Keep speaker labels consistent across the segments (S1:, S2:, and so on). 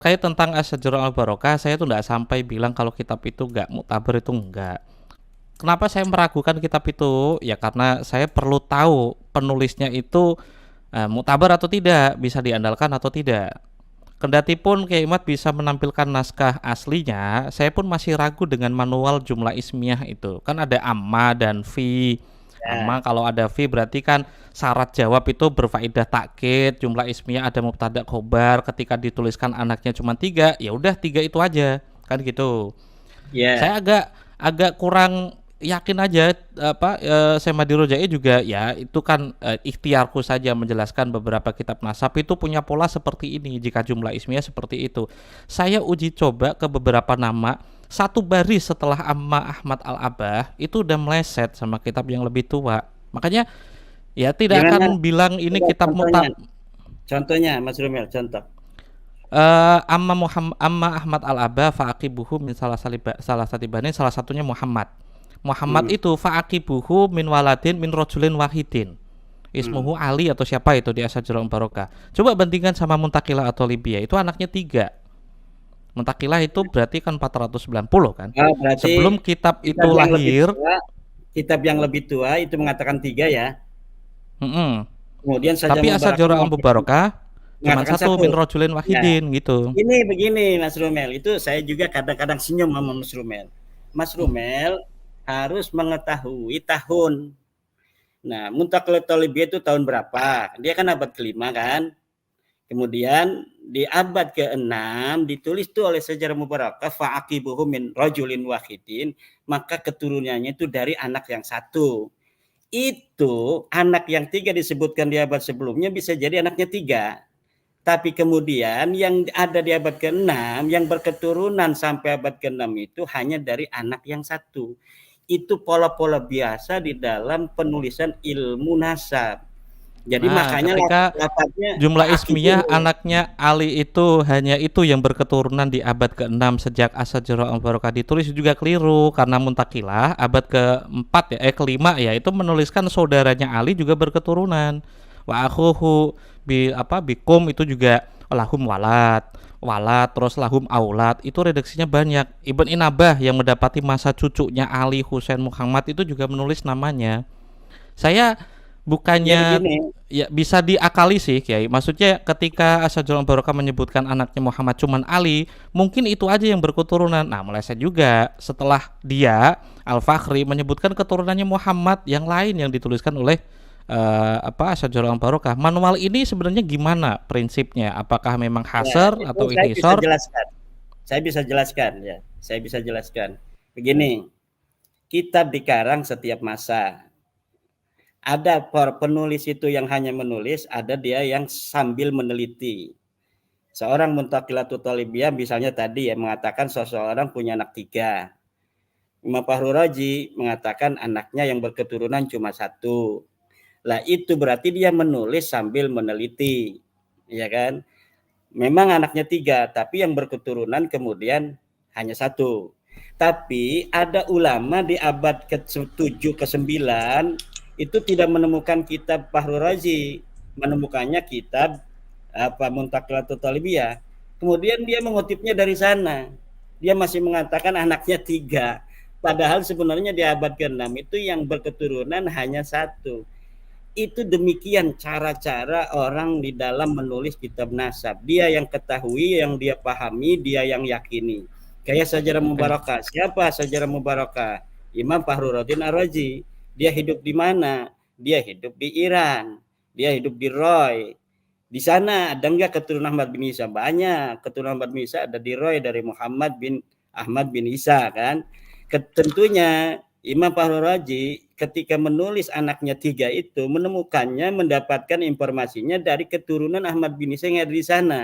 S1: Kayak tentang Asy-Syajarah Al-Barokah, saya tuh nggak sampai bilang kalau kitab itu nggak muktabar, itu enggak. Kenapa saya meragukan kitab itu? Ya karena saya perlu tahu penulisnya itu muktabar atau tidak, bisa diandalkan atau tidak. Kendati pun Kiai Imad bisa menampilkan naskah aslinya, saya pun masih ragu dengan manual jumlah ismiyah itu. Kan ada amma dan fi. Amma
S2: Ya,
S1: kalau ada fi berarti kan syarat jawab itu berfaedah takkid, jumlah ismiyah ada mubtada khobar, ketika dituliskan anaknya cuma tiga, ya udah tiga itu aja, kan gitu.
S2: ya,
S1: Saya agak agak kurang yakin aja saya Madi Rojai juga ya itu kan ikhtiarku saja menjelaskan beberapa kitab nasab itu punya pola seperti ini jika jumlah ismiyah seperti itu. Saya uji coba ke beberapa nama satu baris setelah Amma Ahmad Al-Abah itu udah meleset sama kitab yang lebih tua. Makanya ya tidak
S2: gimana?
S1: akan bilang ini
S2: Coba
S1: kitab
S2: contohnya,
S1: mutab.
S2: contohnya Mas Rumel, contoh.
S1: Amma Ahmad Al-Aba fa'aqibuhu min salah satibani, salah satunya Muhammad. Muhammad
S2: Hmm,
S1: itu fa'aqibuhu min waladin min rojulin wahidin.
S2: hmm.
S1: Ismuhu Ali atau siapa itu di Asy-Syajarah Barokah. Coba bandingkan sama Muntakilah atau Libya, itu anaknya tiga. Muntakilah itu berarti kan 490 kan.
S2: Oh, berarti
S1: Sebelum kitab
S2: kitab
S1: itu
S2: yang lebih
S1: lahir,
S2: tua, kitab yang lebih tua itu mengatakan tiga ya.
S1: mm-mm.
S2: Kemudian saja
S1: Tapi
S2: Mubarakah
S1: Asy-Syajarah Barokah cuman
S2: mengatakan
S1: satu
S2: satu.
S1: min rojulin
S2: Ya,
S1: wahidin gitu.
S2: ini begini Mas Rumel, itu saya juga kadang-kadang senyum sama Mas Rumel. Mas Rumel harus mengetahui tahun. Nah, Muntaqilat Thalibiyah itu tahun berapa? Dia kan abad kelima kan? Kemudian di abad ke-6 ditulis tuh oleh Sejarah Mubarakah fa'aqibuhu min rajulin wahidin, maka keturunannya itu dari anak yang satu. Itu anak yang tiga disebutkan di abad sebelumnya bisa jadi anaknya tiga. Tapi kemudian yang ada di abad ke-6 yang berketurunan sampai abad ke-6 itu hanya dari anak yang satu. Itu pola-pola biasa di dalam penulisan ilmu nasab. Jadi
S1: Nah,
S2: makanya
S1: ketika
S2: lapatnya
S1: jumlah ismiyah
S2: fa'aqibuhu.
S1: anaknya Ali itu hanya itu yang berketurunan di abad ke-6 sejak Asy-Syajarah Al-Barokah ditulis juga keliru karena Muntakilah abad ke-4 ya kelima ya itu menuliskan saudaranya Ali juga berketurunan. Wa akhuhu bikum itu juga lahum walad, walad terus lahum aulad itu redaksinya banyak. Ibn Inabah yang mendapati masa cucunya Ali Husain Muhammad itu juga menulis namanya. Saya
S2: Ya
S1: bukannya
S2: begini,
S1: ya bisa diakali sih Kiai. Maksudnya ketika Asy-Syajarah Barokah menyebutkan anaknya Muhammad cuman Ali, mungkin itu aja yang berketurunan. Nah, meleset juga setelah dia Al-Fakhri menyebutkan keturunannya Muhammad yang lain yang dituliskan oleh Asy-Syajarah Barokah. Manual ini sebenarnya gimana prinsipnya? Apakah memang
S2: ya
S1: hasr
S2: itu
S1: atau
S2: saya bisa
S1: ikhtisar?
S2: jelaskan. Saya bisa jelaskan ya. Saya bisa jelaskan. Begini, kitab dikarang setiap masa. Ada penulis itu yang hanya menulis, ada dia yang sambil meneliti. Seorang Muntaqilatul Talibiyah misalnya tadi ya mengatakan seseorang punya anak tiga. Imam Fahru Raji mengatakan anaknya yang berketurunan cuma satu. Lah itu berarti dia menulis sambil meneliti, ya kan? Memang anaknya tiga, tapi yang berketurunan kemudian hanya satu. Tapi ada ulama di abad ke-7 ke-9 itu tidak menemukan kitab Fahru Razi, menemukannya kitab Muntaqilatul Talibiyah. Kemudian dia mengutipnya dari sana. Dia masih mengatakan anaknya tiga. Padahal sebenarnya di abad ke-6 itu yang berketurunan hanya satu. Itu demikian cara-cara orang di dalam menulis kitab nasab. Dia yang ketahui, yang dia pahami, dia yang yakini. Kayak Sajarah
S1: Oke.
S2: Mubarakah. Siapa Sajarah Mubarakah? Imam Fahruddin Ar-Razi. Dia hidup di mana? Dia hidup di Iran. Dia hidup di Roy. Di sana ada enggak keturunan Ahmad bin Isa? Banyak. Keturunan Ahmad bin Isa ada di Roy dari Muhammad bin Ahmad bin Isa kan. Tentunya Imam Fahru Raji ketika menulis anaknya tiga itu menemukannya mendapatkan informasinya dari keturunan Ahmad bin Isa yang ada di sana.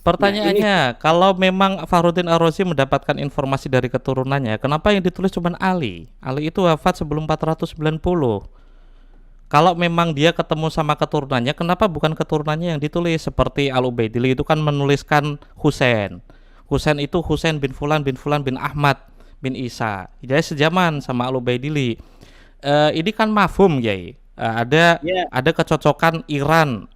S2: Nah ini
S1: Pertanyaannya, kalau memang Fahrudin Ar-Razi mendapatkan informasi dari keturunannya, kenapa yang ditulis cuma Ali? Ali itu wafat sebelum 490. Kalau memang dia ketemu sama keturunannya, kenapa bukan keturunannya yang ditulis? Seperti Al-Ubaidili itu kan menuliskan Husain. Husain itu Husain bin Fulan bin Fulan bin Ahmad bin Isa. Jadi sejaman sama Al-Ubaidili. Ini kan mafhum, Yai. Ada
S2: Ya,
S1: kecocokan Iran,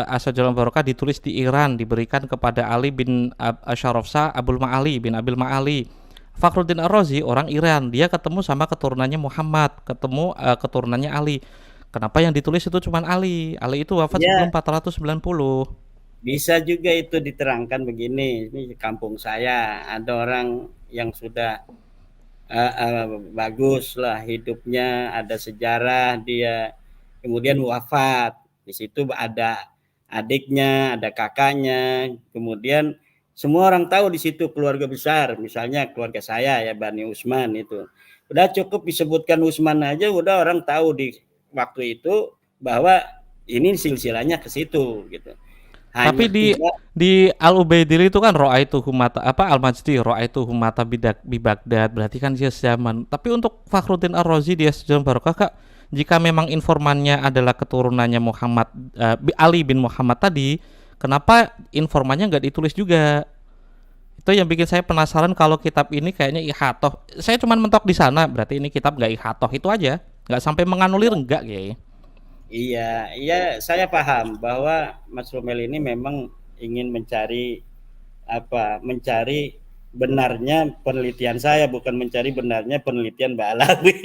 S1: Asy-Syajarah Barokah ditulis di Iran, diberikan kepada Ali bin Asyaraf Shah Abdul Ma'ali bin Abil Ma'ali. Fakhruddin Ar-Razi orang Iran, dia ketemu sama keturunannya Muhammad, ketemu keturunannya Ali. Kenapa yang ditulis itu cuma Ali? Ali itu wafat sebelum
S2: ya,
S1: 490.
S2: bisa juga itu diterangkan begini. Ini kampung saya ada orang yang sudah bagus lah hidupnya, ada sejarah dia, kemudian wafat. Di situ ada adiknya, ada kakaknya, kemudian semua orang tahu di situ keluarga besar, misalnya keluarga saya ya Bani Usman itu. Udah cukup disebutkan Usman aja udah orang tahu di waktu itu bahwa ini silsilahnya ke situ gitu.
S1: Tapi
S2: Hanya
S1: di
S2: tidak
S1: Al Ubaidillah itu kan roa itu humata apa Al Majdi roa itu humata bidak di Baghdad, berarti kan dia zaman. Tapi untuk Fakhruddin Ar-Razi dia sejaman Barokah Kak, jika memang informannya adalah keturunannya Muhammad Ali bin Muhammad tadi, kenapa informannya nggak ditulis juga? Itu yang bikin saya penasaran kalau kitab ini kayaknya ihatoh. Saya cuma mentok di sana, berarti ini kitab nggak ihatoh itu aja, nggak sampai menganulir enggak ya?
S2: iya, iya, saya paham bahwa Mas Romel ini memang ingin mencari apa? Mencari benarnya penelitian saya, bukan mencari benarnya penelitian Mbak Alawi.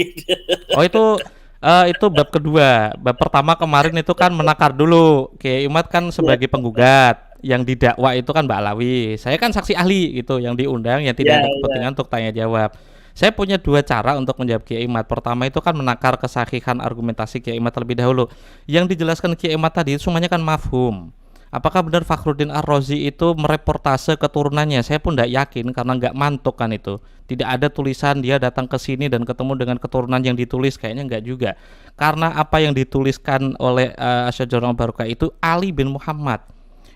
S1: Oh itu bab kedua. Bab pertama kemarin itu kan menakar dulu. Kiai Imad kan
S2: Iya,
S1: sebagai penggugat, yang didakwa itu kan Mbak Alawi. Saya kan saksi ahli gitu, yang diundang yang
S2: iya,
S1: tidak ada
S2: iya.
S1: kepentingan untuk tanya jawab. Saya punya dua cara untuk menjawab Kiai Imad. Pertama itu kan menakar kesahihan argumentasi Kiai Imad terlebih dahulu. Yang dijelaskan Kiai Imad tadi itu semuanya kan mafhum. Apakah benar Fakhruddin Ar-Razi itu mereportase keturunannya? Saya pun tidak yakin karena nggak mantuk kan itu. Tidak ada tulisan dia datang ke sini dan ketemu dengan keturunan yang ditulis, kayaknya nggak juga. Karena apa yang dituliskan oleh Asy-Syajarah Barokah itu Ali bin Muhammad.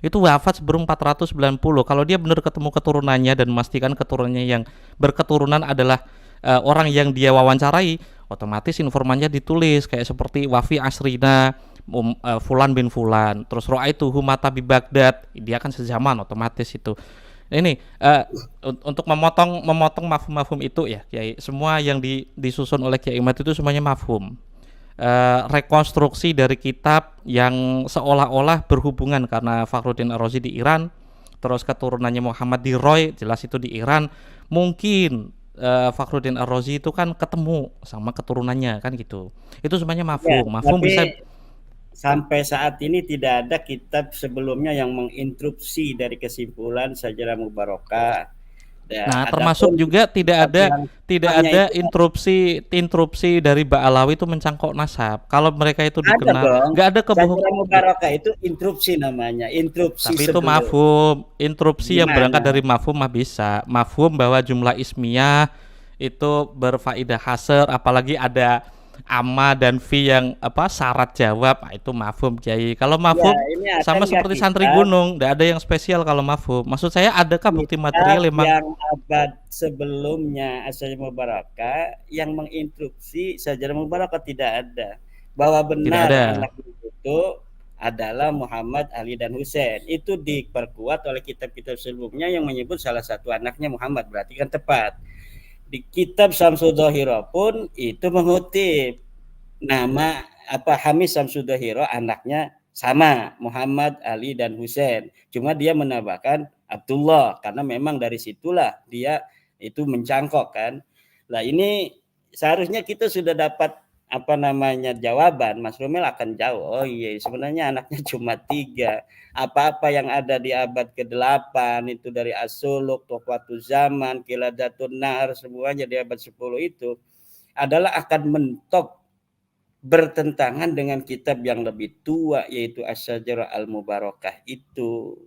S1: Itu wafat sebelum 490. Kalau dia benar ketemu keturunannya dan memastikan keturunannya yang berketurunan adalah orang yang dia wawancarai, otomatis informannya ditulis kayak seperti Wafi Asrina Fulan bin Fulan, terus roa itu Humata bi Baghdad, dia kan sezaman, otomatis itu. Ini untuk memotong mafhum-mafhum itu ya Kiai, semua yang disusun oleh Kiai Imad itu semuanya mafhum, rekonstruksi dari kitab yang seolah-olah berhubungan karena Fakhruddin Ar-Razi di Iran, terus keturunannya Muhammad di Roy, jelas itu di Iran. Mungkin Fakhruddin Ar-Razi itu kan ketemu sama keturunannya kan gitu. Itu semuanya
S2: Ya,
S1: mafhum. Mafhum
S2: tapi
S1: bisa.
S2: sampai saat ini tidak ada kitab sebelumnya yang menginterupsi dari kesimpulan Sajarah Mubarokah. Ya,
S1: Nah,
S2: adapun
S1: termasuk juga tidak
S2: kitab
S1: ada
S2: yang
S1: tidak
S2: hanya
S1: ada
S2: itu
S1: interupsi dari Ba'alawi itu mencangkok nasab. Kalau mereka itu
S2: ada
S1: dikenal,
S2: dong.
S1: nggak ada kebohong.
S2: Sajarah Mubarokah itu interupsi namanya, interupsi
S1: Tapi itu
S2: sebelum.
S1: mafhum, interupsi yang berangkat
S2: Gimana?
S1: dari mafhum mah bisa. Mafhum bahwa jumlah ismiyah itu berfaedah hasr, apalagi ada amma dan fi yang apa syarat jawab, nah, itu mafhum Kiai. Kalau
S2: Ya,
S1: mafhum
S2: ini ada
S1: sama
S2: nggak
S1: seperti santri
S2: kitab
S1: gunung, tidak ada yang spesial kalau mafhum. Maksud saya adakah bukti
S2: kitab
S1: material emang
S2: yang abad sebelumnya Sajarah Mubarokah yang menginstruksi Sajarah Mubarokah tidak ada. Bahwa
S1: tidak
S2: benar
S1: ada.
S2: anak itu adalah Muhammad, Ali, dan Husain. Itu diperkuat oleh kitab-kitab sebelumnya yang menyebut salah satu anaknya Muhammad. Berarti kan tepat. Di kitab Syamsul Dhahira pun itu mengutip nama apa Hamis Samsudahiro anaknya sama Muhammad, Ali, dan Husain. Cuma dia menambahkan Abdullah karena memang dari situlah dia itu mencangkok kan. Nah ini seharusnya kita sudah dapat apa namanya jawaban. Mas Romel akan jawab, oh iya sebenarnya anaknya cuma 3. Apa-apa yang ada di abad ke-8 itu dari As-Suluk, Tuhfatul Zaman, Qiladatun Nahar, semuanya di abad 10 itu adalah akan mentok bertentangan dengan kitab yang lebih tua yaitu Asy-Syajarah Al-Mubarakah itu.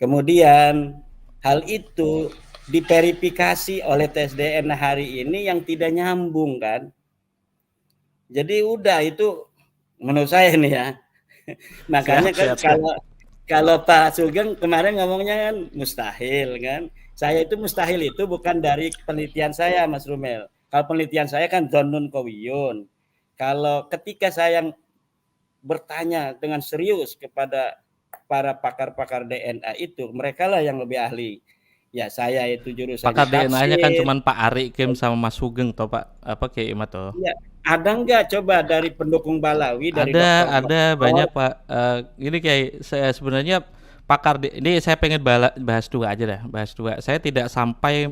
S2: Kemudian hal itu diverifikasi oleh tes DNA hari ini yang tidak nyambung kan. Jadi udah itu menurut saya nih ya. Makanya
S1: Siap,
S2: kan
S1: siap, siap.
S2: kalau kalau Pak Sugeng kemarin ngomongnya kan mustahil kan. Saya itu mustahil itu bukan dari penelitian saya Mas Rumel. Kalau penelitian saya kan Donun Kowiyun. Kalau ketika saya bertanya dengan serius kepada para pakar-pakar DNA itu, mereka lah yang lebih ahli. Ya saya itu jurusannya
S1: Pakar DNA-nya kan
S2: tafsir.
S1: cuman Pak Ari Kim sama Mas Sugeng toh Pak, apa Kiai Imad toh.
S2: Ya, ada nggak coba dari pendukung Balawi, dari
S1: Ada
S2: dokter-dokter?
S1: banyak Pak. Ini kayak saya sebenarnya ini saya pengen bahas dua aja dah, bahas dua. Saya tidak sampai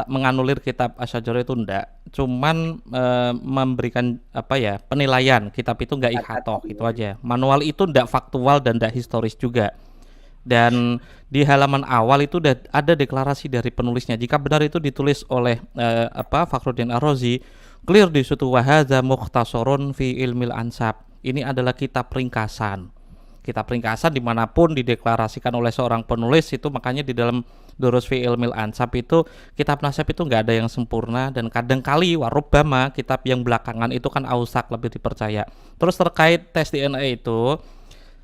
S1: menganulir kitab Asy-Syajarah itu enggak. Cuman memberikan apa ya, penilaian kitab itu enggak ikhatoh
S2: Catatan
S1: itu
S2: ya.
S1: aja. Manual itu enggak faktual dan enggak historis juga. Dan di halaman awal itu ada deklarasi dari penulisnya. Jika benar itu ditulis oleh Fakhruddin Ar-Razi, clear di situ wahadza mukhtasarun fi ilmil ansab. Ini adalah kitab ringkasan. Kitab ringkasan dimanapun dideklarasikan oleh seorang penulis itu, makanya di dalam Durus fi ilmil ansab itu kitab nasab itu nggak ada yang sempurna, dan kadang kali warubama kitab yang belakangan itu kan ausak, lebih dipercaya. Terus terkait tes DNA itu,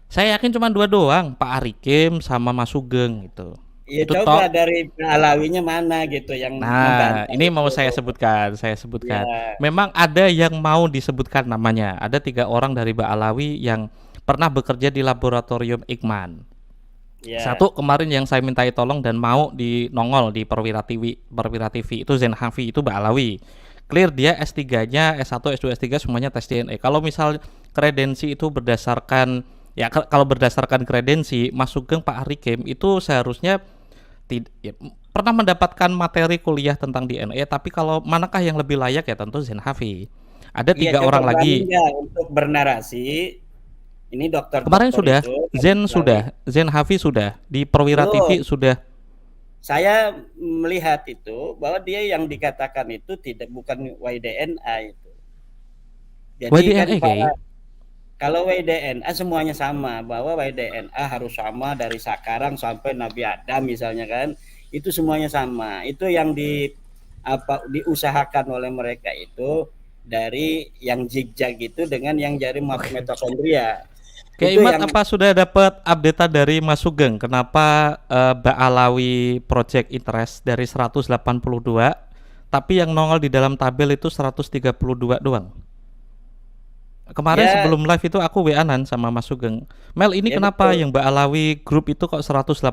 S1: saya yakin cuma dua doang, Pak Arikim sama Mas Sugeng gitu.
S2: Iya,
S1: Itu
S2: coba
S1: tok.
S2: dari Balawinya mana gitu yang
S1: Nah,
S2: membantah
S1: ini mau
S2: itu.
S1: saya sebutkan.
S2: Ya,
S1: Memang ada yang mau disebutkan namanya. Ada 3 orang dari Ba'alawi yang pernah bekerja di laboratorium Ikman.
S2: ya,
S1: Satu kemarin yang saya mintai tolong dan mau nongol di Perwira TV itu Zen Hafi, itu Ba'alawi. Clear dia S3-nya, S1, S2, S3 semuanya tes DNA. Kalau misal kredensi itu berdasarkan, ya kalau berdasarkan kredensi, Mas Sugeng, Pak Arikim itu seharusnya ya, pernah mendapatkan materi kuliah tentang DNA, tapi kalau manakah yang lebih layak ya tentu Zen Hafi. Ada
S2: iya,
S1: tiga
S2: coba
S1: orang
S2: berani
S1: lagi.
S2: nggak untuk bernarasi? Ini
S1: Kemarin
S2: dokter-dokter
S1: sudah,
S2: itu dari
S1: Zen
S2: Balawi.
S1: sudah, Zen Hafi sudah, di Perwira TV
S2: Belum.
S1: sudah.
S2: Saya melihat itu bahwa dia yang dikatakan itu tidak, bukan YDNA itu. Jadi kan
S1: WDNE
S2: para,
S1: kayak.
S2: kalau YDNA semuanya sama, bahwa YDNA harus sama dari sekarang sampai Nabi Adam misalnya kan, itu semuanya sama. Itu yang diusahakan oleh mereka itu, dari yang zigzag itu dengan yang jari
S1: Oke.
S2: mitokondria.
S1: Kayak
S2: Itu
S1: Imat,
S2: yang
S1: apa sudah dapat update dari Mas Sugeng? Kenapa Ba'alawi Project Interest dari 182, tapi yang nongol di dalam tabel itu 132 doang? Kemarin
S2: ya,
S1: sebelum live itu aku WA-an sama Mas Sugeng. Mel, ini
S2: ya
S1: kenapa
S2: betul.
S1: yang Mbak Alawi grup itu kok 182,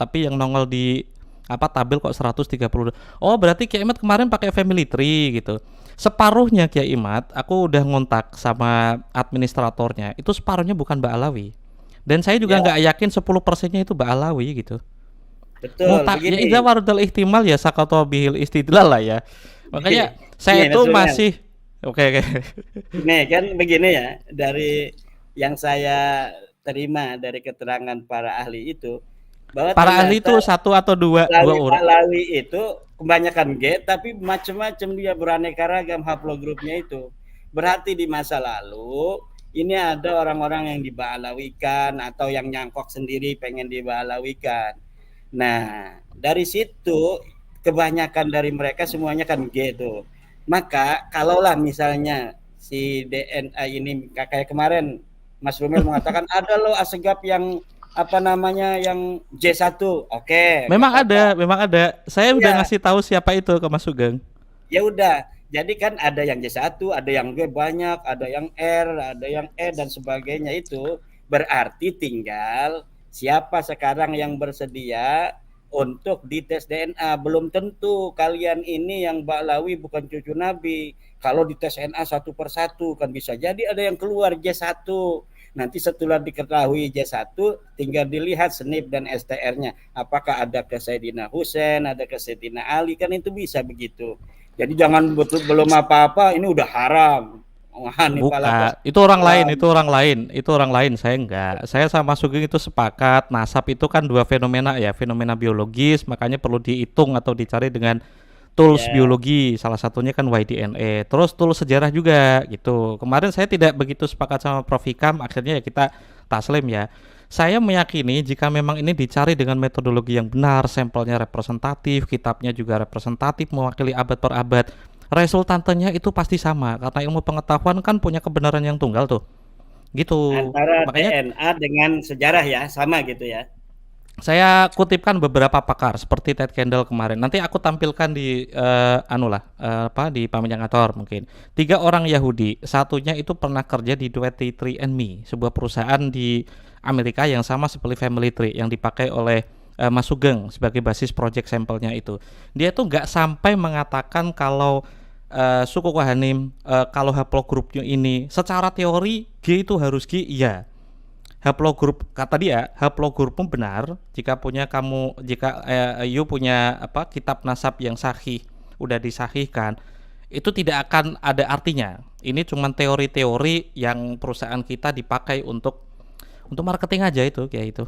S1: tapi yang nongol di tabel kok 132? Oh, berarti Kiai Imat kemarin pakai family tree gitu. Separuhnya Kiai Imat, aku udah ngontak sama administratornya. Itu separuhnya bukan Mbak Alawi. Dan saya juga
S2: Ya,
S1: nggak yakin 10%-nya itu Mbak Alawi gitu.
S2: betul.
S1: Mutak ya, idza
S2: Begini,
S1: waradal ihtimal ya sakato bihil istidlal lah ya. Makanya
S2: ini
S1: saya itu
S2: Mas Rumen.
S1: masih oke, oke.
S2: Nih kan begini ya, dari yang saya terima dari keterangan para ahli itu, bahwa
S1: Para ahli
S2: ternyata
S1: itu satu atau dua dua orang.
S2: Balawi itu kebanyakan G, tapi macam-macam, dia beraneka ragam haplogrupnya itu. Berarti di masa lalu ini ada orang-orang yang dibalawikan atau yang nyangkok sendiri pengen dibalawikan. Nah, dari situ kebanyakan dari mereka semuanya kan G tuh. Maka kalaulah misalnya si DNA ini kayak kemarin Mas Rumel mengatakan ada loh Asegaf yang apa namanya yang J1. Oke, nggak apa-apa.
S1: Memang ada. Saya udah
S2: Iya,
S1: ngasih tahu siapa itu ke Mas Sugeng.
S2: ya udah. Jadi kan ada yang J1, ada yang G banyak, ada yang R, ada yang E dan sebagainya itu. Berarti tinggal siapa sekarang yang bersedia untuk dites DNA. Belum tentu kalian ini yang Ba'lawi bukan cucu Nabi. Kalau dites DNA satu persatu kan bisa jadi ada yang keluar J1. Nanti setelah diketahui J1 tinggal dilihat SNP dan STR-nya. Apakah ada ke Sayyidina Husain, ada ke Sayyidina Ali, kan itu bisa begitu. Jadi jangan betul belum apa-apa ini udah haram. Wah, ini pala
S1: Buka, itu orang lain,
S2: pesantren.
S1: itu orang lain, itu orang lain. Saya enggak. Saya sama Mas Sugeng itu sepakat. Nasab itu kan dua fenomena ya, fenomena biologis, makanya perlu dihitung atau dicari dengan tools
S2: Ya,
S1: biologi. Salah satunya kan YDNA. Terus tools sejarah juga gitu. Kemarin saya tidak begitu sepakat sama Prof Hikam, akhirnya ya kita taslim ya. Saya meyakini jika memang ini dicari dengan metodologi yang benar, sampelnya representatif, kitabnya juga representatif, mewakili abad per abad, resultantenya itu pasti sama karena ilmu pengetahuan kan punya kebenaran yang tunggal tuh. Gitu.
S2: antara
S1: Makanya
S2: DNA dengan sejarah ya, sama gitu ya.
S1: saya kutipkan beberapa pakar seperti Ted Kendall kemarin. Nanti aku tampilkan di di Paminyangator mungkin. 3 orang Yahudi, satunya itu pernah kerja di 23andMe, sebuah perusahaan di Amerika yang sama seperti Family Tree yang dipakai oleh Mas Sugeng sebagai basis project sampelnya itu. Dia tuh nggak sampai mengatakan kalau suku Kohanim kalau haplogrupnya ini secara teori G itu harus G, iya. Haplogrup kata dia, haplogrup pun benar jika jika you punya kitab nasab yang sahih, udah disahihkan, itu tidak akan ada artinya. Ini cuma teori-teori yang perusahaan kita dipakai untuk marketing aja itu kayak itu.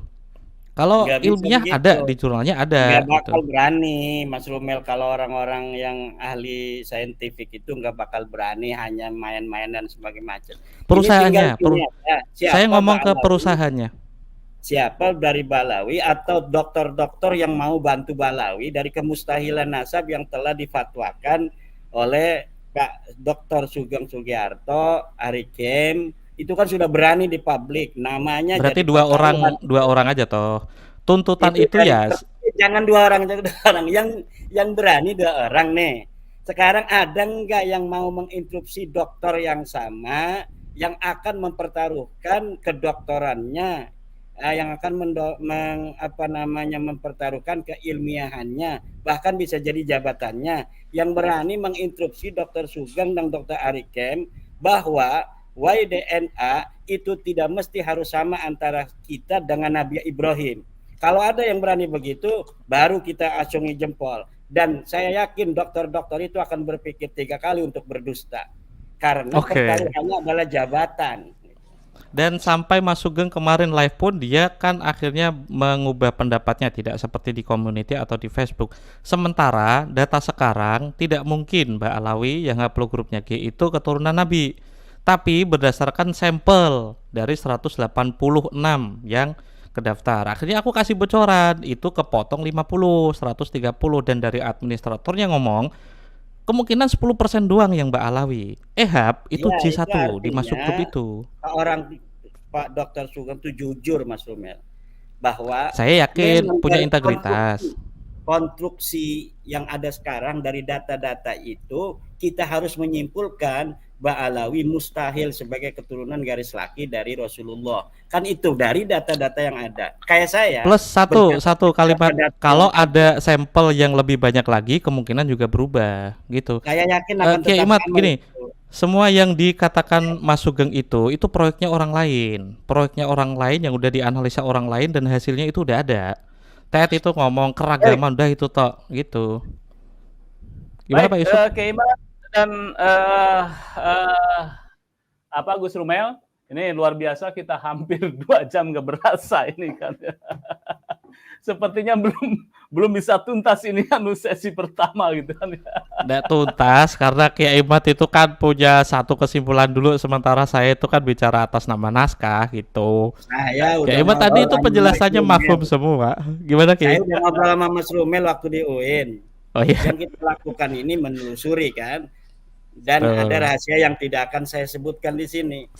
S1: Kalau
S2: Nggak bisa
S1: ilmiah
S2: begitu.
S1: ada di jurnalnya ada
S2: Nggak
S1: gitu.
S2: bakal berani, Mas Rumel, kalau orang-orang yang ahli saintifik itu nggak bakal berani hanya main-main dan sebagainya. Ini tinggal
S1: Perusahaannya,
S2: gini aja,
S1: saya
S2: siapa
S1: ngomong ke
S2: Ba'alawi,
S1: perusahaannya.
S2: siapa dari Balawi atau dokter-dokter yang mau bantu Balawi dari kemustahilan nasab yang telah difatwakan oleh Pak Dr. Sugeng Sugiarto, Ari Kem, itu kan sudah berani di publik, namanya
S1: Berarti
S2: jadi pertaruhan.
S1: dua orang aja toh. Tuntutan
S2: Itu
S1: itu
S2: dari
S1: ya
S2: jangan dua orang, jangan dua orang. Yang berani dua orang nih. Sekarang ada nggak yang mau menginstruksi dokter yang sama yang akan mempertaruhkan kedokterannya, yang akan mempertaruhkan keilmiahannya, bahkan bisa jadi jabatannya, yang berani menginstruksi Dokter Sugeng dan Dokter Arikem bahwa YDNA itu tidak mesti harus sama antara kita dengan Nabi Ibrahim. Kalau ada yang berani begitu, baru kita acungi jempol. Dan saya yakin dokter-dokter itu akan berpikir 3 kali untuk berdusta. Karena
S1: oke.
S2: pertaruhannya adalah jabatan.
S1: Dan sampai Mas Sugeng kemarin live pun dia kan akhirnya mengubah pendapatnya tidak seperti di community atau di Facebook. Sementara data sekarang tidak mungkin Mbak Alawi yang haplogrupnya G itu keturunan Nabi. Tapi berdasarkan sampel dari 186 yang kedaftar. Akhirnya aku kasih bocoran, itu kepotong 50, 130 dan dari administratornya ngomong kemungkinan 10% doang yang Mbak Alawi. Ehab itu
S2: Ya, itu
S1: J1 di masuk grup
S2: artinya
S1: itu.
S2: Pak Dr. Sugeng itu jujur, Mas Rumel, bahwa
S1: Saya yakin
S2: memang
S1: punya
S2: dari
S1: integritas.
S2: konstruksi yang ada sekarang dari data-data itu kita harus menyimpulkan Ba'alawi mustahil sebagai keturunan garis laki dari Rasulullah. Kan itu dari data-data yang ada. Kayak saya
S1: Plus satu kalimat,
S2: data-data yang
S1: kalau
S2: ada,
S1: ada sampel yang lebih banyak lagi kemungkinan juga berubah gitu.
S2: saya yakin akan
S1: Kiai
S2: tetap
S1: Imat
S2: sama
S1: gini,
S2: itu.
S1: semua yang dikatakan Mas Sugeng itu proyeknya orang lain. Proyeknya orang lain yang udah dianalisa orang lain dan hasilnya itu udah ada. Ted itu ngomong keragaman udah itu tok gitu. Gimana
S3: Baik,
S1: Pak Yusuf?
S3: Keiman dan Gus Rumel, ini luar biasa, kita hampir 2 jam nggak berasa ini kan. Sepertinya belum bisa tuntas ini kan sesi pertama gitu kan.
S1: Nggak tuntas karena Kiai Imat itu kan punya satu kesimpulan dulu, sementara saya itu kan bicara atas nama naskah gitu.
S2: Saya udah
S1: Kiai Imat tadi
S2: ngobrol
S1: itu
S2: sama
S1: penjelasannya
S2: Mas
S1: mafhum
S2: Rumel.
S1: semua. Gimana
S2: Saya
S1: Ki?
S2: udah ngobrol sama Mas Rumel waktu di UIN.
S1: Oh iya,
S2: Yang kita lakukan ini menelusuri kan, dan ada
S1: betul.
S2: rahasia yang tidak akan saya sebutkan di sini.